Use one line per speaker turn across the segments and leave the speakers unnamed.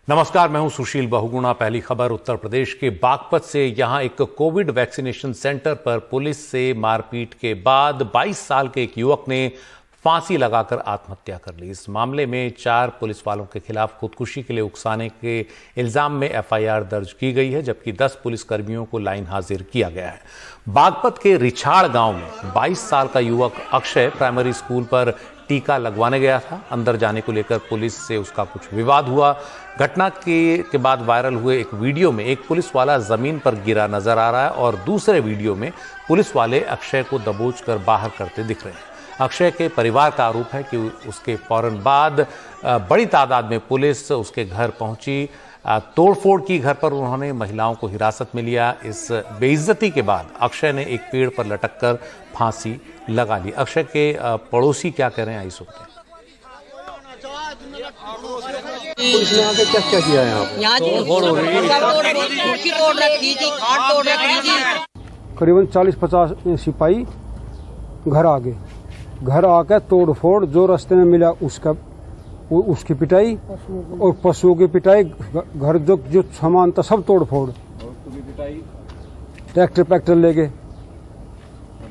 नमस्कार, मैं हूं सुशील बहुगुणा। पहली खबर उत्तर प्रदेश के बागपत से। यहां एक कोविड वैक्सीनेशन सेंटर पर पुलिस से मारपीट के बाद 22 साल के एक युवक ने फांसी लगाकर आत्महत्या कर ली। इस मामले में 4 पुलिस वालों के खिलाफ खुदकुशी के लिए उकसाने के इल्जाम में एफआईआर दर्ज की गई है, जबकि 10 पुलिसकर्मियों को लाइन हाजिर किया गया है। बागपत के रिछाड़ गांव में 22 साल का युवक अक्षय प्राइमरी स्कूल पर टीका लगवाने गया था। अंदर जाने को लेकर पुलिस से उसका कुछ विवाद हुआ। घटना के बाद वायरल हुए एक वीडियो में एक पुलिस वाला जमीन पर गिरा नजर आ रहा है और दूसरे वीडियो में पुलिस वाले अक्षय को दबोचकर बाहर करते दिख रहे हैं। अक्षय के परिवार का आरोप है कि उसके फौरन बाद बड़ी तादाद में पुलिस उसके घर पहुंची। तोड़फोड़ की घर पर उन्होंने महिलाओं को हिरासत में लिया। इस बेइज्जती के बाद अक्षय ने एक पेड़ पर लटककर फांसी लगा ली। अक्षय के पड़ोसी क्या कह रहे हैं, आइए सुनते हैं।
पुलिस ने आके क्या किया है यहाँ करीबन 40-50 सिपाही घर आ गए। घर आकर तोड़फोड़ जो रास्ते में मिला उसकी पिटाई और पशुओं की पिटाई। घर जो सामान था सब तोड़फोड़। ट्रैक्टर ले गए,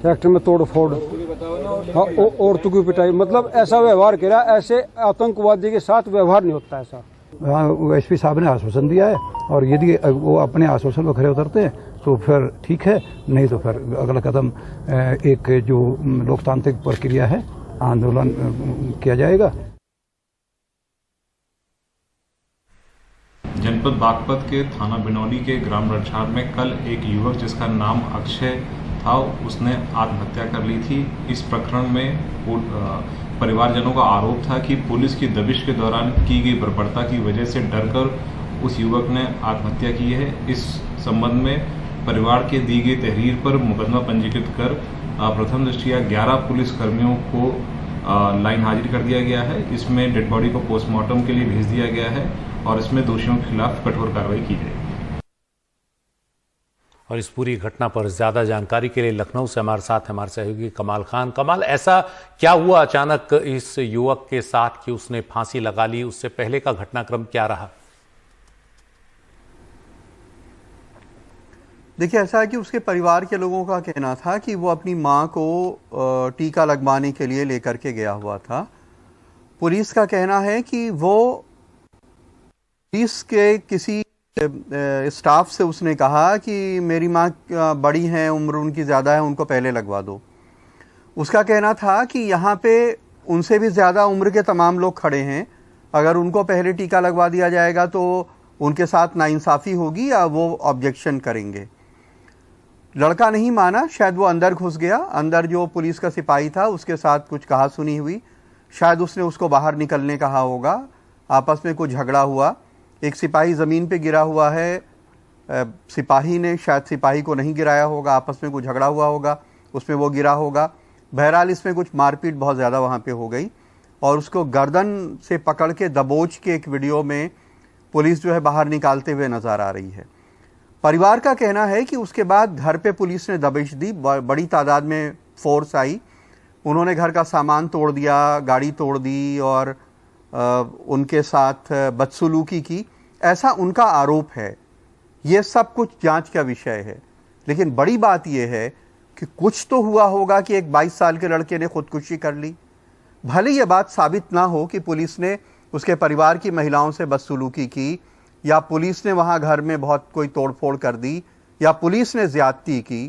ट्रैक्टर में तोड़फोड़। हाँ, औरतों की पिटाई। मतलब ऐसा व्यवहार किया, ऐसे आतंकवादी के साथ व्यवहार नहीं होता ऐसा।
एसपी साहब ने आश्वासन दिया है और यदि वो अपने आश्वासन पर खरे उतरते हैं तो फिर ठीक है, नहीं तो फिर अगला कदम एक जो लोकतांत्रिक प्रक्रिया है, आंदोलन किया जाएगा।
जनपद बागपत के थाना बिनौली के ग्राम रछाड़ में कल एक युवक जिसका नाम अक्षय था, उसने आत्महत्या कर ली थी। इस प्रकरण में परिवारजनों का आरोप था कि पुलिस की दबिश के दौरान की गई बर्बरता की वजह से डरकर उस युवक ने आत्महत्या की है। इस संबंध में परिवार के दी गई तहरीर पर मुकदमा पंजीकृत कर प्रथम दृष्टया 11 पुलिसकर्मियों को लाइन हाजिर कर दिया गया है। इसमें डेड बॉडी को पोस्टमार्टम के लिए भेज दिया गया है और इसमें दोषियों के खिलाफ कठोर कार्रवाई की जाएगी।
और इस पूरी घटना पर ज्यादा जानकारी के लिए लखनऊ से हमारे साथ हमारे सहयोगी कमाल खान। कमाल, ऐसा क्या हुआ अचानक इस युवक के साथ कि उसने फांसी लगा ली? उससे पहले का घटनाक्रम क्या रहा?
देखिए, ऐसा है कि उसके परिवार के लोगों का कहना था कि वो अपनी मां को टीका लगवाने के लिए लेकर के गया हुआ था। पुलिस का कहना है कि वो पुलिस के किसी स्टाफ से उसने कहा कि मेरी माँ बड़ी हैं, उम्र उनकी ज़्यादा है, उनको पहले लगवा दो। उसका कहना था कि यहाँ पे उनसे भी ज़्यादा उम्र के तमाम लोग खड़े हैं, अगर उनको पहले टीका लगवा दिया जाएगा तो उनके साथ नाइंसाफ़ी होगी या वो ऑब्जेक्शन करेंगे। लड़का नहीं माना, शायद वो अंदर घुस गया। अंदर जो पुलिस का सिपाही था उसके साथ कुछ कहा सुनी हुई, शायद उसने उसको बाहर निकलने कहा होगा। आपस में कुछ झगड़ा हुआ। एक सिपाही ज़मीन पे गिरा हुआ है, सिपाही ने शायद सिपाही को नहीं गिराया होगा, आपस में कुछ झगड़ा हुआ होगा, उसमें वो गिरा होगा। बहरहाल इसमें कुछ मारपीट बहुत ज़्यादा वहाँ पे हो गई और उसको गर्दन से पकड़ के दबोच के एक वीडियो में पुलिस जो है बाहर निकालते हुए नज़र आ रही है। परिवार का कहना है कि उसके बाद घर पे पुलिस ने दबिश दी, बड़ी तादाद में फोर्स आई, उन्होंने घर का सामान तोड़ दिया, गाड़ी तोड़ दी और उनके साथ बदसलूकी की, ऐसा उनका आरोप है। ये सब कुछ जांच का विषय है, लेकिन बड़ी बात यह है कि कुछ तो हुआ होगा कि एक 22 साल के लड़के ने खुदकुशी कर ली। भले ये बात साबित ना हो कि पुलिस ने उसके परिवार की महिलाओं से बदसलूकी की या पुलिस ने वहाँ घर में बहुत कोई तोड़फोड़ कर दी या पुलिस ने ज्यादती की,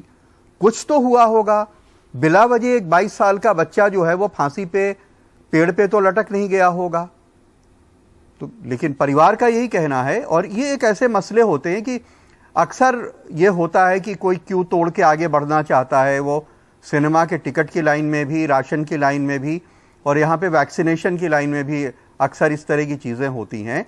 कुछ तो हुआ होगा। बिला वजह एक 22 साल का बच्चा जो है वो फांसी पे पेड़ पे तो लटक नहीं गया होगा। तो लेकिन परिवार का यही कहना है। और ये एक ऐसे मसले होते हैं कि अक्सर ये होता है कि कोई क्यों तोड़ के आगे बढ़ना चाहता है, वो सिनेमा के टिकट की लाइन में भी, राशन की लाइन में भी और यहाँ पे वैक्सीनेशन की लाइन में भी अक्सर इस तरह की चीज़ें होती हैं।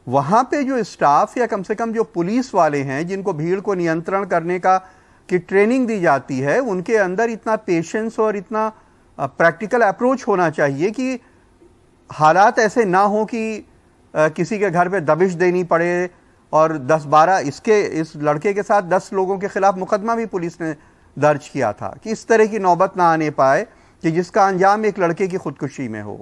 वहाँ पे जो स्टाफ या कम से कम जो पुलिस वाले हैं जिनको भीड़ को नियंत्रण करने की ट्रेनिंग दी जाती है, उनके अंदर इतना पेशेंस और इतना प्रैक्टिकल अप्रोच होना चाहिए कि हालात ऐसे ना हो कि किसी के घर पे दबिश देनी पड़े और 10-12 इस लड़के के साथ 10 लोगों के खिलाफ मुकदमा भी पुलिस ने दर्ज किया था कि इस तरह की नौबत ना आने पाए कि जिसका अंजाम एक लड़के की खुदकुशी में हो।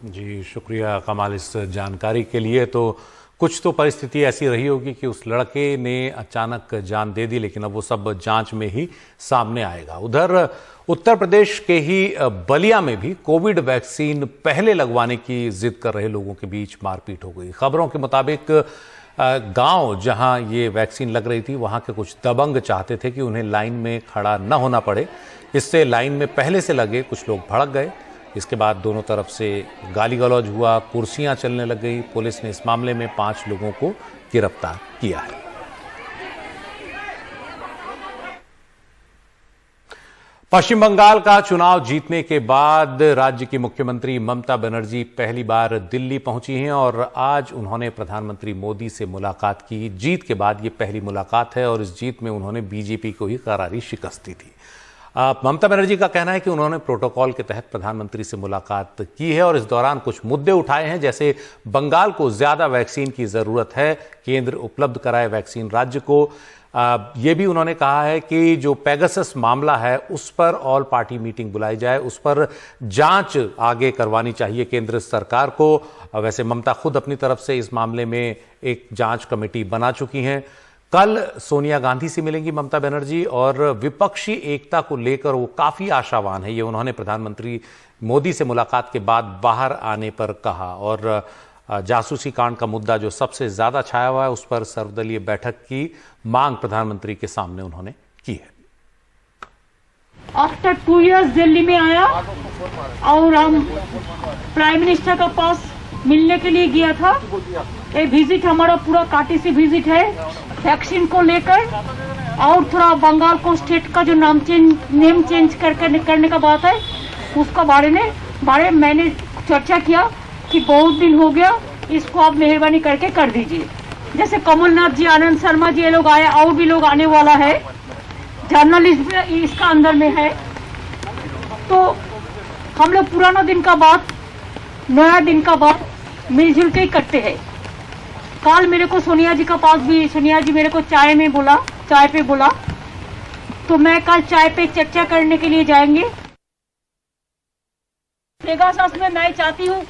जी शुक्रिया कमाल इस जानकारी के लिए। तो कुछ तो परिस्थिति ऐसी रही होगी कि उस लड़के ने अचानक जान दे दी, लेकिन अब वो सब जांच में ही सामने आएगा। उधर उत्तर प्रदेश के ही बलिया में भी कोविड वैक्सीन पहले लगवाने की जिद कर रहे लोगों के बीच मारपीट हो गई। खबरों के मुताबिक गांव जहां ये वैक्सीन लग रही थी, वहां के कुछ दबंग चाहते थे कि उन्हें लाइन में खड़ा न होना पड़े। इससे लाइन में पहले से लगे कुछ लोग भड़क गए। इसके बाद दोनों तरफ से गाली गलौज हुआ, कुर्सियां चलने लग गई। पुलिस ने इस मामले में 5 लोगों को गिरफ्तार किया है। पश्चिम बंगाल का चुनाव जीतने के बाद राज्य की मुख्यमंत्री ममता बनर्जी पहली बार दिल्ली पहुंची हैं और आज उन्होंने प्रधानमंत्री मोदी से मुलाकात की। जीत के बाद ये पहली मुलाकात है और इस जीत में उन्होंने बीजेपी को ही करारी शिकस्त दी थी। ममता बनर्जी का कहना है कि उन्होंने प्रोटोकॉल के तहत प्रधानमंत्री से मुलाकात की है और इस दौरान कुछ मुद्दे उठाए हैं, जैसे बंगाल को ज्यादा वैक्सीन की जरूरत है, केंद्र उपलब्ध कराए वैक्सीन राज्य को। ये भी उन्होंने कहा है कि जो पेगासस मामला है उस पर ऑल पार्टी मीटिंग बुलाई जाए, उस पर जांच आगे करवानी चाहिए केंद्र सरकार को। वैसे ममता खुद अपनी तरफ से इस मामले में एक जांच कमेटी बना चुकी हैं। कल सोनिया गांधी से मिलेंगी ममता बनर्जी और विपक्षी एकता को लेकर वो काफी आशावान है, ये उन्होंने प्रधानमंत्री मोदी से मुलाकात के बाद बाहर आने पर कहा। और जासूसी कांड का मुद्दा जो सबसे ज्यादा छाया हुआ है, उस पर सर्वदलीय बैठक की मांग प्रधानमंत्री के सामने उन्होंने की है।
आफ्टर 2 years दिल्ली में आया और हम प्राइम मिनिस्टर का पास मिलने के लिए गया था। ये विजिट हमारा पूरा काटीसी विजिट है वैक्सीन को लेकर, और थोड़ा बंगाल को स्टेट का जो नेम चेंज करने का बात है उसका बारे में मैंने चर्चा किया कि बहुत दिन हो गया, इसको आप मेहरबानी करके कर दीजिए। जैसे कमलनाथ जी, आनंद शर्मा जी, ये लोग आए, और भी लोग आने वाला है, जर्नलिस्ट भी इसका अंदर में है। तो हम लोग पुराना दिन का बात, नया दिन का बात मिलजुल के ही करते हैं। कल मेरे को सोनिया जी का पास भी, सोनिया जी मेरे को चाय पे बोला, तो मैं कल चाय पे चर्चा करने के लिए जाएंगे। पेगासस में मैं चाहती हूँ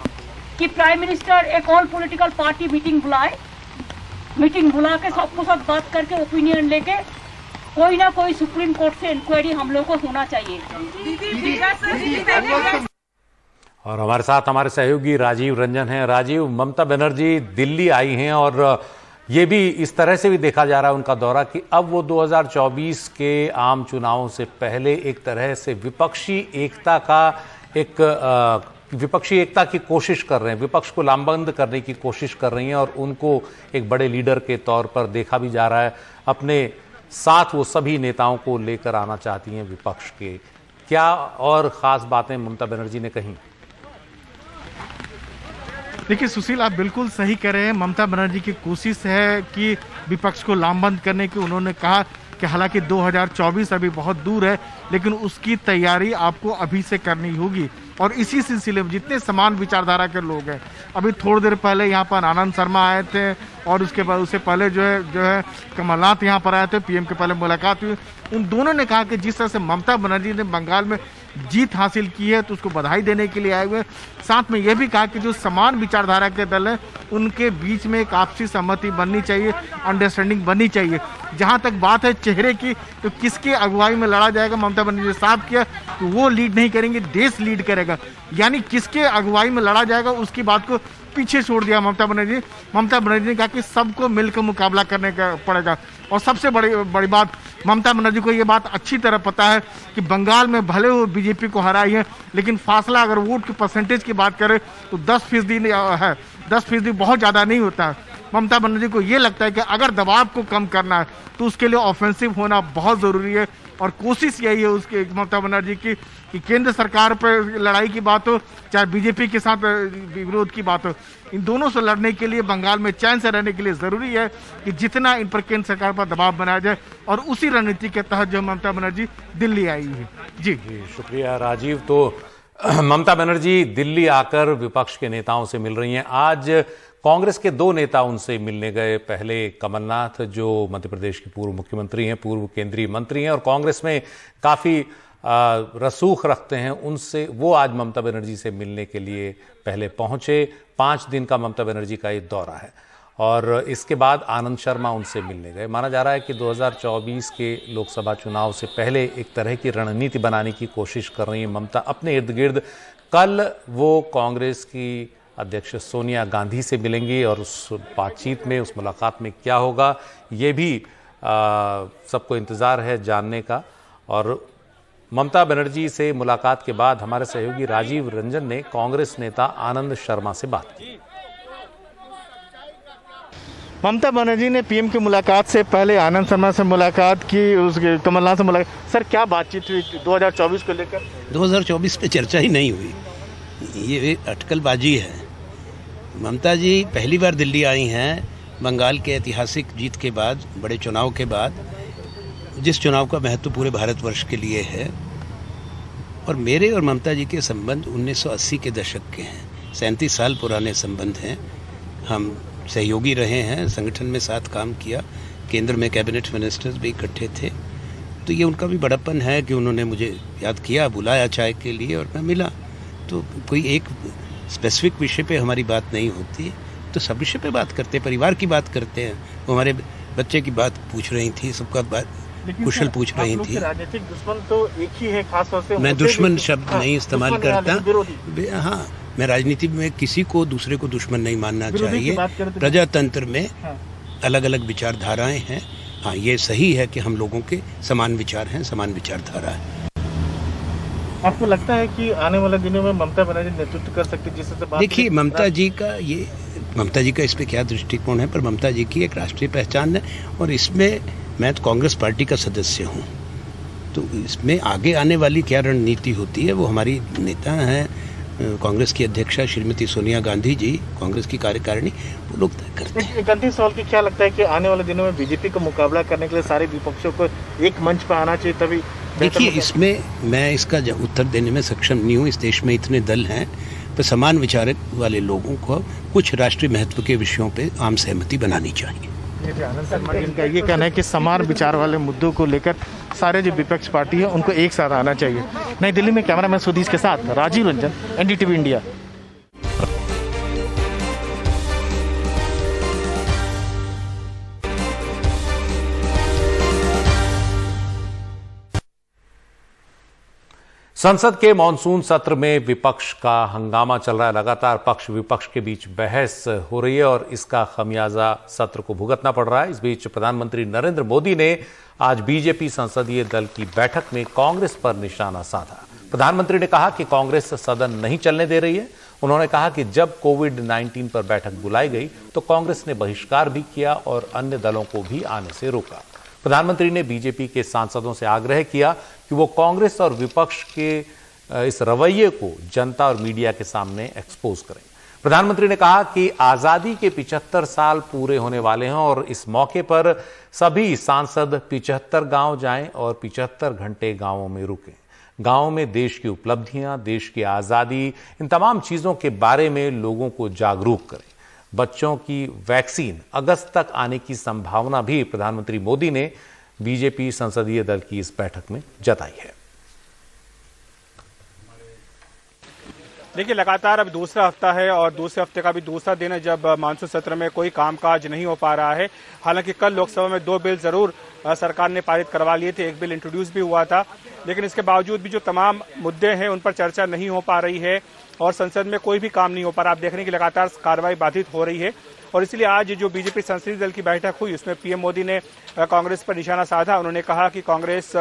कि प्राइम मिनिस्टर एक ऑल पॉलिटिकल पार्टी मीटिंग बुला के सबको साथ बात करके ओपिनियन लेके कोई ना कोई सुप्रीम कोर्ट से इंक्वायरी हम लोग को होना चाहिए।
और हमारे साथ हमारे सहयोगी राजीव रंजन हैं। राजीव, ममता बनर्जी दिल्ली आई हैं और ये भी इस तरह से भी देखा जा रहा है उनका दौरा कि अब वो 2024 के आम चुनावों से पहले एक तरह से विपक्षी एकता की कोशिश कर रहे हैं, विपक्ष को लामबंद करने की कोशिश कर रही हैं और उनको एक बड़े लीडर के तौर पर देखा भी जा रहा है। अपने साथ वो सभी नेताओं को लेकर आना चाहती हैं विपक्ष के। क्या और खास बातें ममता बनर्जी ने कही?
देखिए सुशील, आप बिल्कुल सही कह रहे हैं। ममता बनर्जी की कोशिश है कि विपक्ष को लामबंद करने की। उन्होंने कहा कि हालांकि 2024 अभी बहुत दूर है, लेकिन उसकी तैयारी आपको अभी से करनी होगी। और इसी सिलसिले में जितने समान विचारधारा के लोग हैं, अभी थोड़ी देर पहले यहाँ पर आनंद शर्मा आए थे और उसके बाद उससे पहले जो है कमलनाथ यहाँ पर आए थे, पीएम के पहले मुलाकात हुई। उन दोनों ने कहा कि जिस तरह से ममता बनर्जी ने बंगाल में जीत हासिल की है तो उसको बधाई देने के लिए आए हुए। साथ में यह भी कहा कि जो समान विचारधारा के दल हैं उनके बीच में एक आपसी सहमति बननी चाहिए, अंडरस्टैंडिंग बननी चाहिए। जहां तक बात है चेहरे की, तो किसके अगुवाई में लड़ा जाएगा, ममता बनर्जी ने साफ किया कि वो लीड नहीं करेंगे, देश लीड करेगा। यानी किसके अगुवाई में लड़ा जाएगा उसकी बात को पीछे छोड़ दिया ममता बनर्जी ने कहा कि सबको मिलकर मुकाबला करने का पड़ेगा। और सबसे बड़ी बात, ममता बनर्जी को ये बात अच्छी तरह पता है कि बंगाल में भले वो बीजेपी को हराई है, लेकिन फासला अगर वोट की परसेंटेज की बात करें तो 10% है। 10% बहुत ज़्यादा नहीं होता है। ममता बनर्जी को ये लगता है कि अगर दबाव को कम करना है तो उसके लिए ऑफेंसिव होना बहुत ज़रूरी है। और कोशिश यही है उसके ममता बनर्जी की कि केंद्र सरकार पर लड़ाई की बात हो, चाहे बीजेपी के साथ विरोध की बात हो, इन दोनों से लड़ने के लिए, बंगाल में चैन से रहने के लिए ज़रूरी है कि जितना इन पर केंद्र सरकार पर दबाव बनाया जाए। और उसी रणनीति के तहत जो ममता बनर्जी दिल्ली आई है। जी
शुक्रिया राजीव। तो ममता बनर्जी दिल्ली आकर विपक्ष के नेताओं से मिल रही हैं। आज कांग्रेस के 2 नेता उनसे मिलने गए। पहले कमलनाथ, जो मध्य प्रदेश के पूर्व मुख्यमंत्री हैं, पूर्व केंद्रीय मंत्री हैं और कांग्रेस में काफी रसूख रखते हैं, उनसे वो आज ममता बनर्जी से मिलने के लिए पहले पहुंचे। 5 दिन का ममता बनर्जी का ये दौरा है और इसके बाद आनंद शर्मा उनसे मिलने गए। माना जा रहा है कि 2024 के लोकसभा चुनाव से पहले एक तरह की रणनीति बनाने की कोशिश कर रही है ममता अपने इर्द गिर्द। कल वो कांग्रेस की अध्यक्ष सोनिया गांधी से मिलेंगी और उस बातचीत में, उस मुलाकात में क्या होगा ये भी सबको इंतज़ार है जानने का। और ममता बनर्जी से मुलाकात के बाद हमारे सहयोगी राजीव रंजन ने कांग्रेस नेता आनंद शर्मा से बात की।
ममता बनर्जी ने पीएम की मुलाकात से पहले आनंद शर्मा से मुलाकात की, उस कमलनाथ से मुलाकात। सर क्या बातचीत हुई 2024 को लेकर?
2024 पे चर्चा ही नहीं हुई, ये अटकलबाजी है। ममता जी पहली बार दिल्ली आई हैं बंगाल के ऐतिहासिक जीत के बाद, बड़े चुनाव के बाद, जिस चुनाव का महत्व पूरे भारतवर्ष के लिए है। और मेरे और ममता जी के संबंध 1980 के दशक के हैं, 37 साल पुराने संबंध हैं। हम सहयोगी रहे हैं, संगठन में साथ काम किया, केंद्र में कैबिनेट मिनिस्टर्स भी इकट्ठे थे। तो ये उनका भी बड़प्पन है कि उन्होंने मुझे याद किया, बुलाया चाय के लिए और मैं मिला। तो कोई एक स्पेसिफिक विषय पे हमारी बात नहीं होती, तो सब विषय पे बात करते हैं, परिवार की बात करते हैं। वो हमारे बच्चे की बात पूछ रही थी, सबका बात कुशल पूछ रही थी।
राजनीतिक दुश्मन तो एक ही है, खास तौर से
मैं दुश्मन शब्द नहीं इस्तेमाल करता। हाँ, मैं राजनीति में किसी को दूसरे को दुश्मन नहीं मानना चाहिए। प्रजातंत्र में अलग अलग विचारधाराएं हैं। हाँ, ये सही है कि हम लोगों के समान विचार हैं, समान विचारधारा है।
आपको लगता है कि आने वाले दिनों में ममता बनर्जी नेतृत्व कर सकती है? जिससे
देखिए, ममता जी का इस पे क्या दृष्टिकोण है, पर ममता जी की एक राष्ट्रीय पहचान है और इसमें मैं तो कांग्रेस पार्टी का सदस्य हूँ, तो इसमें आगे आने वाली क्या रणनीति होती है वो हमारी नेता हैं, कांग्रेस की अध्यक्षा श्रीमती सोनिया गांधी जी, कांग्रेस की कार्यकारिणी, वो लोग तय करते हैं।
एक अंतिम सवाल की क्या लगता है कि आने वाले दिनों में बीजेपी का मुकाबला करने के लिए सारे विपक्षों को एक मंच पर आना चाहिए, तभी?
देखिए, इसमें मैं इसका उत्तर देने में सक्षम नहीं हूँ। इस देश में इतने दल हैं, पर समान विचार वाले लोगों को कुछ राष्ट्रीय महत्व के विषयों पे आम सहमति बनानी चाहिए।
आनंद शर्मा जी का ये कहना है कि समान विचार वाले मुद्दों को लेकर सारे जो विपक्ष पार्टी है उनको एक साथ आना चाहिए। नई दिल्ली में कैमरामैन सुधीश के साथ राजीव रंजन, एनडीटीवी इंडिया।
संसद के मॉनसून सत्र में विपक्ष का हंगामा चल रहा है। लगातार पक्ष विपक्ष के बीच बहस हो रही है और इसका खमियाजा सत्र को भुगतना पड़ रहा है। इस बीच प्रधानमंत्री नरेंद्र मोदी ने आज बीजेपी संसदीय दल की बैठक में कांग्रेस पर निशाना साधा। प्रधानमंत्री ने कहा कि कांग्रेस सदन नहीं चलने दे रही है। उन्होंने कहा कि जब कोविड-19 पर बैठक बुलाई गई तो कांग्रेस ने बहिष्कार भी किया और अन्य दलों को भी आने से रोका। प्रधानमंत्री ने बीजेपी के सांसदों से आग्रह किया कि वो कांग्रेस और विपक्ष के इस रवैये को जनता और मीडिया के सामने एक्सपोज करें। प्रधानमंत्री ने कहा कि आजादी के 75 साल पूरे होने वाले हैं और इस मौके पर सभी सांसद 75 गांव जाएं और 75 घंटे गांवों में रुकें। गांव में देश की उपलब्धियां, देश की आजादी, इन तमाम चीजों के बारे में लोगों को जागरूक करें। बच्चों की वैक्सीन अगस्त तक आने की संभावना भी प्रधानमंत्री मोदी ने बीजेपी संसदीय दल की इस बैठक में जताई है।
देखिए, लगातार अब दूसरा हफ्ता है और दूसरे हफ्ते का भी दूसरा दिन है जब मानसून सत्र में कोई कामकाज नहीं हो पा रहा है। हालांकि कल लोकसभा में 2 बिल जरूर सरकार ने पारित करवा लिए थे, एक बिल इंट्रोड्यूस भी हुआ था, लेकिन इसके बावजूद भी जो तमाम मुद्दे हैं उन पर चर्चा नहीं हो पा रही है और संसद में कोई भी काम नहीं हो पा रहा। आप देख रहे हैं कि लगातार कार्रवाई बाधित हो रही है और इसलिए आज जो बीजेपी संसदीय दल की बैठक हुई उसमें पीएम मोदी ने कांग्रेस पर निशाना साधा। उन्होंने कहा कि कांग्रेस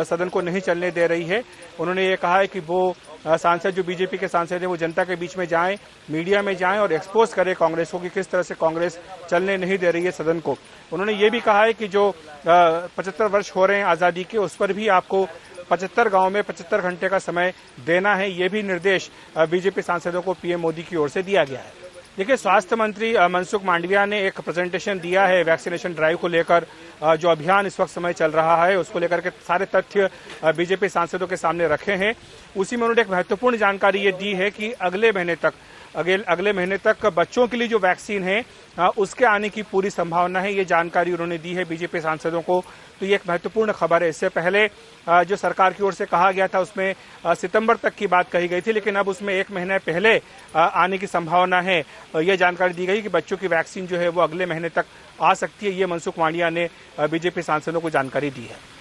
सदन को नहीं चलने दे रही है। उन्होंने ये कहा है कि वो सांसद, जो बीजेपी के सांसद हैं, वो जनता के बीच में जाएं, मीडिया में जाएं और एक्सपोज करें कांग्रेस को कि किस तरह से कांग्रेस चलने नहीं दे रही है सदन को। उन्होंने ये भी कहा है कि जो 75 वर्ष हो रहे हैं आज़ादी के, उस पर भी आपको 75 गांव में 75 घंटे का समय देना है। ये भी निर्देश बीजेपी सांसदों को पीएम मोदी की ओर से दिया गया है। देखिए, स्वास्थ्य मंत्री मनसुख मांडविया ने एक प्रेजेंटेशन दिया है वैक्सीनेशन ड्राइव को लेकर जो अभियान इस वक्त समय चल रहा है उसको लेकर के सारे तथ्य बीजेपी सांसदों के सामने रखे हैं। उसी में उन्होंने एक महत्वपूर्ण जानकारी ये दी है कि अगले महीने तक बच्चों के लिए जो वैक्सीन है उसके आने की पूरी संभावना है। ये जानकारी उन्होंने दी है बीजेपी सांसदों को, तो ये एक महत्वपूर्ण खबर है। इससे पहले जो सरकार की ओर से कहा गया था उसमें सितंबर तक की बात कही गई थी, लेकिन अब उसमें 1 महीने पहले आने की संभावना है। ये जानकारी दी गई कि बच्चों की वैक्सीन जो है वो अगले महीने तक आ सकती है। ये मनसुख मांडविया ने बीजेपी सांसदों को जानकारी दी है।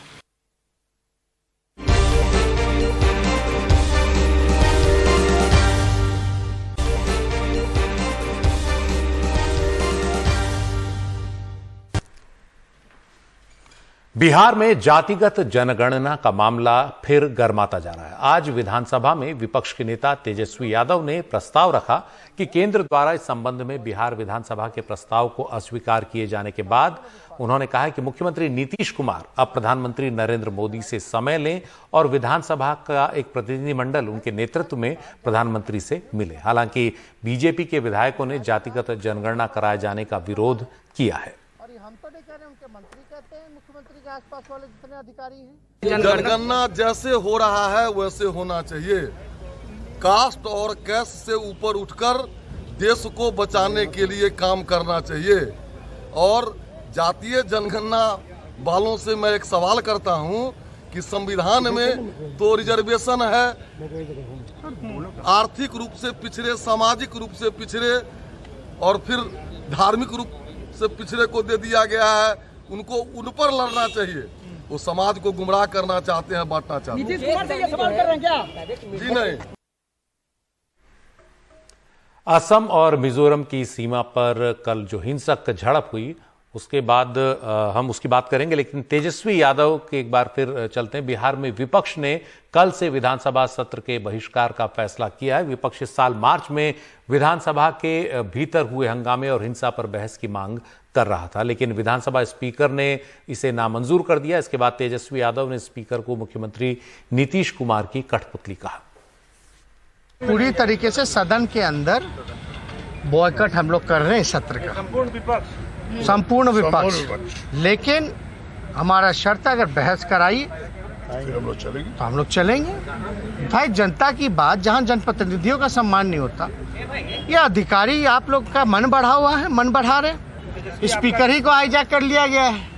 बिहार में जातिगत जनगणना का मामला फिर गर्माता जा रहा है। आज विधानसभा में विपक्ष के नेता तेजस्वी यादव ने प्रस्ताव रखा कि केंद्र द्वारा इस संबंध में बिहार विधानसभा के प्रस्ताव को अस्वीकार किए जाने के बाद उन्होंने कहा कि मुख्यमंत्री नीतीश कुमार अब प्रधानमंत्री नरेंद्र मोदी से समय लें और विधानसभा का एक प्रतिनिधिमंडल उनके नेतृत्व में प्रधानमंत्री से मिले। हालांकि बीजेपी के विधायकों ने जातिगत जनगणना कराए जाने का विरोध किया है।
हम तो नहीं कह रहे, उनके मंत्री कहते हैं, मुख्यमंत्री के आसपास वाले जितने अधिकारी हैं।
जनगणना जैसे हो रहा है वैसे होना चाहिए। कास्ट और कैस्ट से ऊपर उठकर देश को बचाने के लिए काम करना चाहिए। और जातीय जनगणना वालों से मैं एक सवाल करता हूं कि संविधान में तो रिजर्वेशन है, आर्थिक रूप से पिछड़े, सामाजिक रूप से पिछड़े और फिर धार्मिक रूप से पिछड़े को दे दिया गया है। उनको उन पर लड़ना चाहिए। वो समाज को गुमराह करना चाहते हैं, बांटना चाहते हैं।
नीतीश कुमार से ये सवाल कर रहे हैं क्या?
जी नहीं।
असम और मिजोरम की सीमा पर कल जो हिंसक झड़प हुई उसके बाद हम उसकी बात करेंगे, लेकिन तेजस्वी यादव के एक बार फिर चलते हैं। बिहार में विपक्ष ने कल से विधानसभा सत्र के बहिष्कार का फैसला किया है। विपक्ष इस साल मार्च में विधानसभा के भीतर हुए हंगामे और हिंसा पर बहस की मांग कर रहा था, लेकिन विधानसभा स्पीकर ने इसे नामंजूर कर दिया। इसके बाद तेजस्वी यादव ने स्पीकर को मुख्यमंत्री नीतीश कुमार की कठपुतली कहा।
पूरी तरीके से सदन के अंदर बॉयकॉट हम लोग कर रहे हैं सत्र का, संपूर्ण विपक्ष। लेकिन हमारा शर्त अगर बहस कराई तो हम लोग चलेंगे। भाई जनता की बात, जहां जनप्रतिनिधियों का सम्मान नहीं होता, ये अधिकारी आप लोग का मन बढ़ा हुआ है, मन बढ़ा रहे। स्पीकर ही को हाईजैक कर लिया गया है।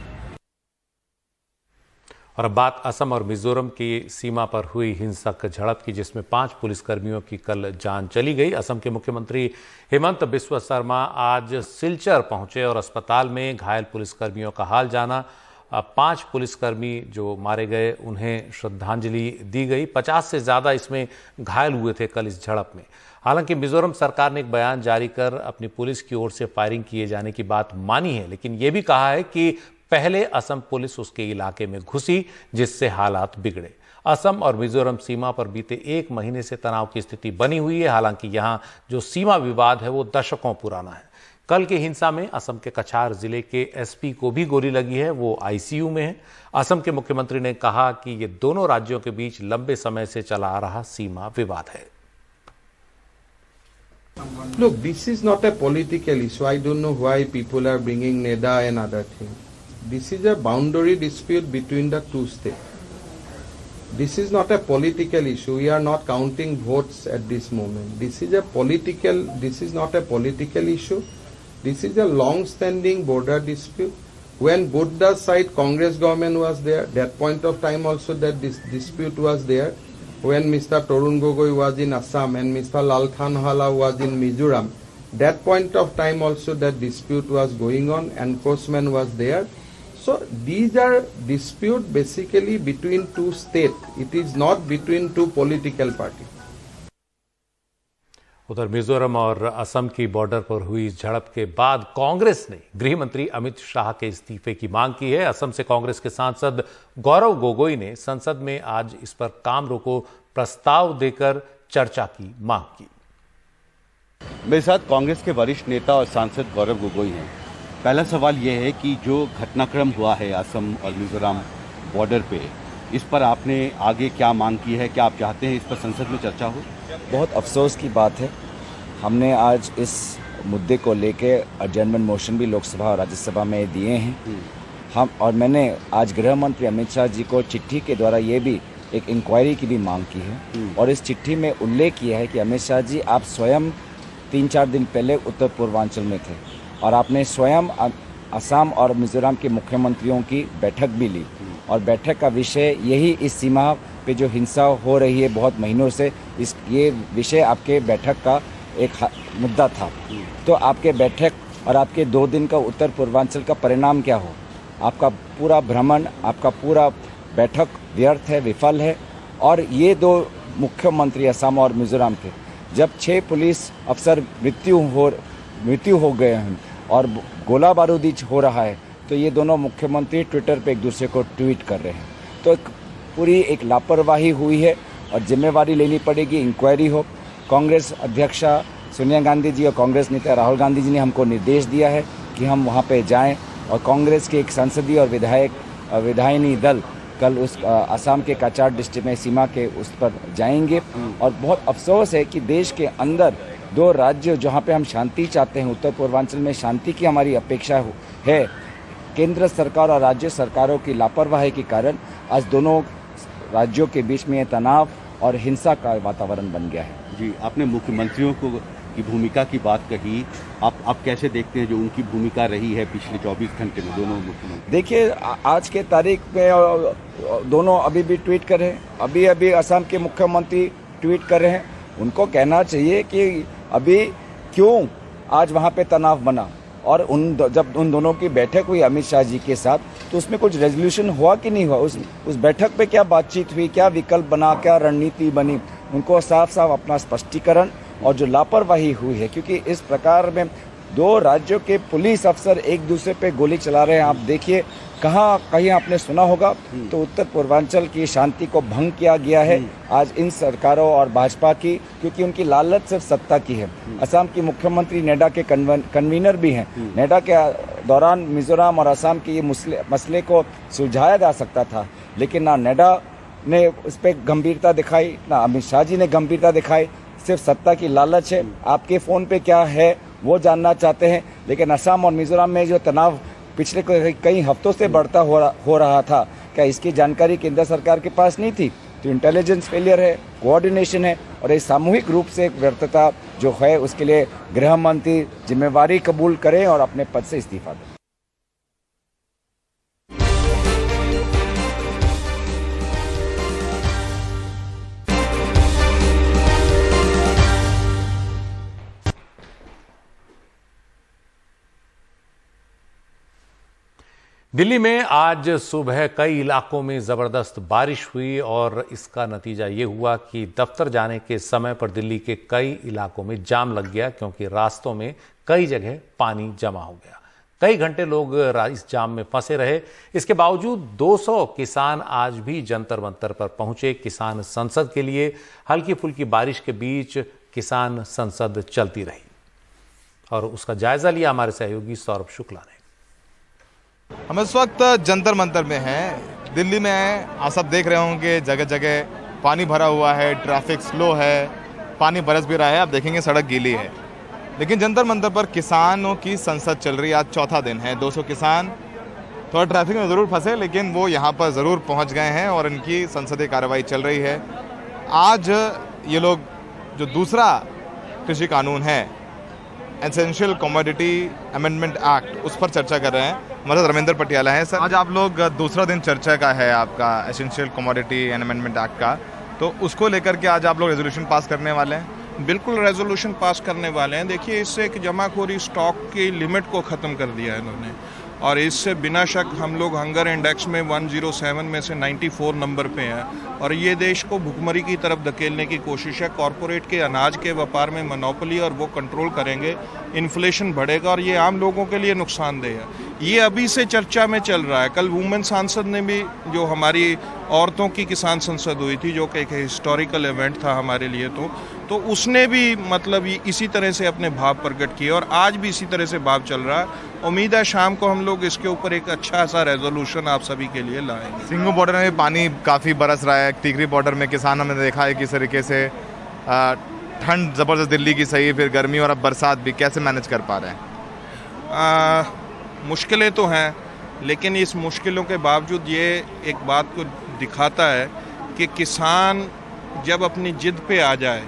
और अब बात असम और मिजोरम की सीमा पर हुई हिंसक झड़प की, जिसमें 5 पुलिसकर्मियों की कल जान चली गई। असम के मुख्यमंत्री हेमंत बिस्वा शर्मा आज सिलचर पहुंचे और अस्पताल में घायल पुलिसकर्मियों का हाल जाना। 5 पुलिसकर्मी जो मारे गए उन्हें श्रद्धांजलि दी गई। 50 से ज्यादा इसमें घायल हुए थे कल इस झड़प में। हालांकि मिजोरम सरकार ने एक बयान जारी कर अपनी पुलिस की ओर से फायरिंग किए जाने की बात मानी है, लेकिन यह भी कहा है कि पहले असम पुलिस उसके इलाके में घुसी, जिससे हालात बिगड़े। असम और मिजोरम सीमा पर बीते 1 महीने से तनाव की स्थिति बनी हुई है। हालांकि यहां जो सीमा विवाद है वो दशकों पुराना है। कल की हिंसा में असम के कछार जिले के एसपी को भी गोली लगी है, वो आईसीयू में है। असम के मुख्यमंत्री ने कहा कि ये दोनों राज्यों के बीच लंबे समय से चला आ रहा सीमा विवाद है।
Look, this is not a political issue. I don't know why people are bringing NEDA and other things. This is a boundary dispute between the two states. This is not a political issue. We are not counting votes at this moment. This is not a political issue. This is a long-standing border dispute. When Buddha side Congress government was there, that point of time also that this dispute was there. When Mr. Torun Gogoi was in Assam and Mr. Lal Thanwala was in Mizoram, that point of time also that dispute was going on, enforcement was there. So these are dispute basically between two states. It is not between two political parties.
उधर मिजोरम और असम की border पर हुई झड़प के बाद कांग्रेस ने गृह मंत्री अमित शाह के इस्तीफे की मांग की है। असम से कांग्रेस के सांसद गौरव गोगोई ने संसद में आज इस पर काम रोको प्रस्ताव देकर चर्चा की मांग की।
मेरे साथ कांग्रेस के वरिष्ठ नेता और सांसद गौरव गोगोई हैं। पहला सवाल यह है कि जो घटनाक्रम हुआ है असम और मिजोरम बॉर्डर पे, इस पर आपने आगे क्या मांग की है? क्या आप चाहते हैं इस पर संसद में चर्चा हो?
बहुत अफसोस की बात है, हमने आज इस मुद्दे को लेकर एडजर्नमेंट मोशन भी लोकसभा और राज्यसभा में दिए हैं। मैंने आज गृह मंत्री अमित शाह जी को चिट्ठी के द्वारा ये भी एक इंक्वायरी की भी मांग की है और इस चिट्ठी में उल्लेख किया है कि अमित शाह जी आप स्वयं 3-4 दिन पहले उत्तर पूर्वांचल में थे और आपने स्वयं असम और मिजोरम के मुख्यमंत्रियों की बैठक भी ली और बैठक का विषय यही इस सीमा पे जो हिंसा हो रही है बहुत महीनों से ये विषय आपके बैठक का एक मुद्दा था। तो आपके बैठक और आपके 2 दिन का उत्तर पूर्वांचल का परिणाम क्या हो? आपका पूरा भ्रमण, आपका पूरा बैठक व्यर्थ है, विफल है। और ये 2 मुख्यमंत्री असम और मिजोरम के जब 6 पुलिस अफसर मृत्यु हो गए हैं और गोला बारूदी हो रहा है तो ये दोनों मुख्यमंत्री ट्विटर पे एक दूसरे को ट्वीट कर रहे हैं। तो पूरी एक लापरवाही हुई है और जिम्मेवारी लेनी पड़ेगी, इंक्वायरी हो। कांग्रेस अध्यक्षा सोनिया गांधी जी और कांग्रेस नेता राहुल गांधी जी ने हमको निर्देश दिया है कि हम वहाँ पे जाएं और कांग्रेस के एक संसदीय और विधायिनी दल कल उस असम के काचार डिस्ट्रिक्ट में सीमा के उस पर जाएंगे। और बहुत अफसोस है कि देश के अंदर 2 राज्य जहाँ पे हम शांति चाहते हैं, उत्तर पूर्वांचल में शांति की हमारी अपेक्षा है, केंद्र सरकार और राज्य सरकारों की लापरवाही के कारण आज दोनों राज्यों के बीच में तनाव और हिंसा का वातावरण बन गया है।
जी, आपने मुख्यमंत्रियों की भूमिका की बात कही, आप कैसे देखते हैं जो उनकी भूमिका रही है पिछले 24 घंटे में दोनों मुख्यमंत्री?
देखिए, आज के तारीख में दोनों अभी भी ट्वीट कर रहे हैं। अभी असम के मुख्यमंत्री ट्वीट कर रहे हैं। उनको कहना चाहिए कि अभी क्यों आज वहाँ पे तनाव बना और जब उन दोनों की बैठक हुई अमित शाह जी के साथ तो उसमें कुछ रेजोल्यूशन हुआ कि नहीं हुआ? उस बैठक पे क्या बातचीत हुई, क्या विकल्प बना, क्या रणनीति बनी? उनको साफ साफ अपना स्पष्टीकरण और जो लापरवाही हुई है, क्योंकि इस प्रकार में 2 राज्यों के पुलिस अफसर एक दूसरे पे गोली चला रहे हैं। आप देखिए, कहीं आपने सुना होगा तो उत्तर पूर्वांचल की शांति को भंग किया गया है आज इन सरकारों और भाजपा की, क्योंकि उनकी लालच सिर्फ सत्ता की है। असम की मुख्यमंत्री नेडा के कन्वीनर भी हैं। नेडा के दौरान मिजोरम और असम के ये मसले को सुलझाया जा सकता था, लेकिन ना नेडा ने उस पर गंभीरता दिखाई, ना अमित शाह जी ने गंभीरता दिखाई। सिर्फ सत्ता की लालच है। आपके फ़ोन पे क्या है वो जानना चाहते हैं। लेकिन असम और मिजोरम में जो तनाव पिछले कई हफ्तों से बढ़ता हो रहा था, क्या इसकी जानकारी केंद्र सरकार के पास नहीं थी? तो इंटेलिजेंस फेलियर है, कोऑर्डिनेशन है और ये सामूहिक रूप से एक व्यर्थता जो है उसके लिए गृह मंत्री जिम्मेवारी कबूल करें और अपने पद से इस्तीफा दें।
दिल्ली में आज सुबह कई इलाकों में जबरदस्त बारिश हुई और इसका नतीजा ये हुआ कि दफ्तर जाने के समय पर दिल्ली के कई इलाकों में जाम लग गया, क्योंकि रास्तों में कई जगह पानी जमा हो गया। कई घंटे लोग इस जाम में फंसे रहे। इसके बावजूद 200 किसान आज भी जंतर मंतर पर पहुंचे किसान संसद के लिए। हल्की फुल्की बारिश के बीच किसान संसद चलती रही और उसका जायजा लिया हमारे सहयोगी सौरभ शुक्ला ने।
हम इस वक्त जंतर मंतर में हैं। दिल्ली में आप सब देख रहे होंगे जगह जगह पानी भरा हुआ है, ट्रैफिक स्लो है, पानी बरस भी रहा है। आप देखेंगे सड़क गीली है, लेकिन जंतर मंतर पर किसानों की संसद चल रही है। आज चौथा दिन है। 200 किसान थोड़ा ट्रैफिक में ज़रूर फंसे, लेकिन वो यहाँ पर ज़रूर पहुँच गए हैं और इनकी संसदीय कार्रवाई चल रही है। आज ये लोग जो दूसरा कृषि कानून है, एसेंशियल कमोडिटी अमेंडमेंट एक्ट, उस पर चर्चा कर रहे हैं। हमारे रविंद्र पटियाला है। सर, आज आप लोग दूसरा दिन चर्चा का है आपका एसेंशियल कमोडिटी अमेंडमेंट एक्ट का, तो उसको लेकर के आज आप लोग रेजोल्यूशन पास करने वाले हैं?
बिल्कुल रेजोल्यूशन पास करने वाले हैं। देखिए, इससे एक जमाखोरी स्टॉक की लिमिट को ख़त्म कर दिया है इन्होंने, और इससे बिना शक हम लोग हंगर इंडेक्स में 107 में से 94 नंबर पे हैं और ये देश को भुखमरी की तरफ धकेलने की कोशिश है। कॉरपोरेट के अनाज के व्यापार में मोनोपोली और वो कंट्रोल करेंगे, इन्फ्लेशन बढ़ेगा और ये आम लोगों के लिए नुकसानदेह है। ये अभी से चर्चा में चल रहा है। कल वुमेन सांसद ने भी, जो हमारी औरतों की किसान संसद हुई थी, जो कि एक हिस्टोरिकल इवेंट था हमारे लिए, तो उसने भी मतलब इसी तरह से अपने भाव प्रकट किए और आज भी इसी तरह से भाव चल रहा है। उम्मीद है शाम को हम लोग इसके ऊपर एक अच्छा सा रेजोल्यूशन आप सभी के लिए लाएंगे।
सिंघू बॉर्डर में पानी काफ़ी बरस रहा है। टिकरी बॉर्डर में किसान हमने देखा है किस तरीके से ठंड ज़बरदस्त दिल्ली की सही, फिर गर्मी और अब बरसात भी, कैसे मैनेज कर पा रहे हैं?
मुश्किलें तो हैं, लेकिन इस मुश्किलों के बावजूद ये एक बात को दिखाता है कि किसान जब अपनी जिद पे आ जाए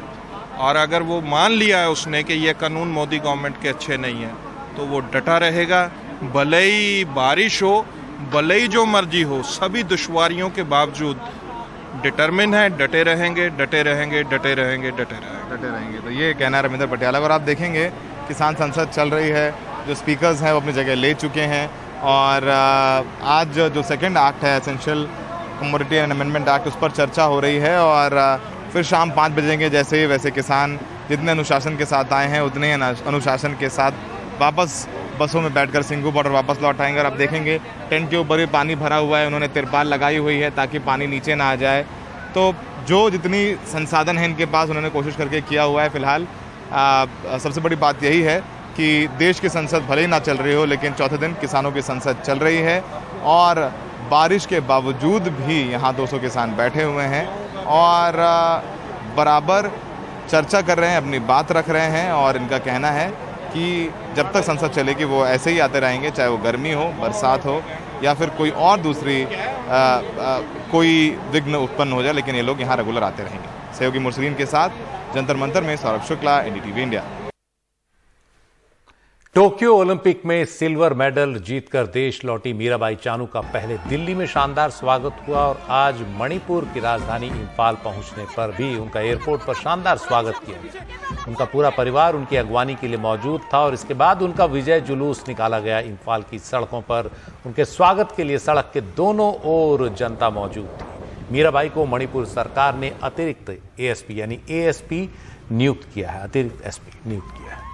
और अगर वो मान लिया है उसने कि ये कानून मोदी गवर्नमेंट के अच्छे नहीं हैं, तो वो डटा रहेगा। भले ही बारिश हो, भले ही जो मर्जी हो, सभी दुश्वारियों के बावजूद डिटरमिन है, डटे रहेंगे, डटे रहेंगे, डटे रहेंगे, डटे रहेंगे,
डटे रहेंगे। तो ये कहना है रविंद्र पटियाला। और आप देखेंगे किसान संसद चल रही है, जो स्पीकर्स हैं वो अपनी जगह ले चुके हैं और आज जो सेकंड एक्ट है essential commodity and amendment act, उस पर चर्चा हो रही है और फिर शाम 5 बजेंगे जैसे ही वैसे किसान जितने अनुशासन के साथ आए हैं उतने अनुशासन के साथ वापस बसों में बैठकर सिंघू बॉर्डर वापस लौट आएंगे। और आप देखेंगे टेंट के ऊपर भी पानी भरा हुआ है, उन्होंने तिरपाल लगाई हुई है ताकि पानी नीचे ना आ जाए। तो जो जितनी संसाधन है इनके पास उन्होंने कोशिश करके किया हुआ है। फिलहाल सबसे बड़ी बात यही है कि देश की संसद भले ही ना चल रही हो, लेकिन चौथे दिन किसानों की संसद चल रही है और बारिश के बावजूद भी यहाँ 200 किसान बैठे हुए हैं और बराबर चर्चा कर रहे हैं, अपनी बात रख रहे हैं। और इनका कहना है कि जब तक संसद चलेगी वो ऐसे ही आते रहेंगे, चाहे वो गर्मी हो, बरसात हो या फिर कोई और दूसरी कोई विघ्न उत्पन्न हो जाए, लेकिन ये लोग यहाँ रेगुलर आते रहेंगे। सहयोगी मुरसलीन के साथ जंतर मंतर में Saurabh Shukla, NDTV India.
Tokyo Olympic में सिल्वर मेडल जीतकर देश लौटी मीराबाई चानू का पहले दिल्ली में शानदार स्वागत हुआ और आज मणिपुर की राजधानी इंफाल पहुंचने पर भी उनका एयरपोर्ट पर शानदार स्वागत किया गया। उनका पूरा परिवार उनकी अगवानी के लिए मौजूद था और इसके बाद उनका विजय जुलूस निकाला गया। इंफाल की सड़कों पर उनके स्वागत के लिए सड़क के दोनों ओर जनता मौजूद थी। मीराबाई को मणिपुर सरकार ने अतिरिक्त एएसपी यानी एएसपी नियुक्त किया है, अतिरिक्त एसपी नियुक्त किया है।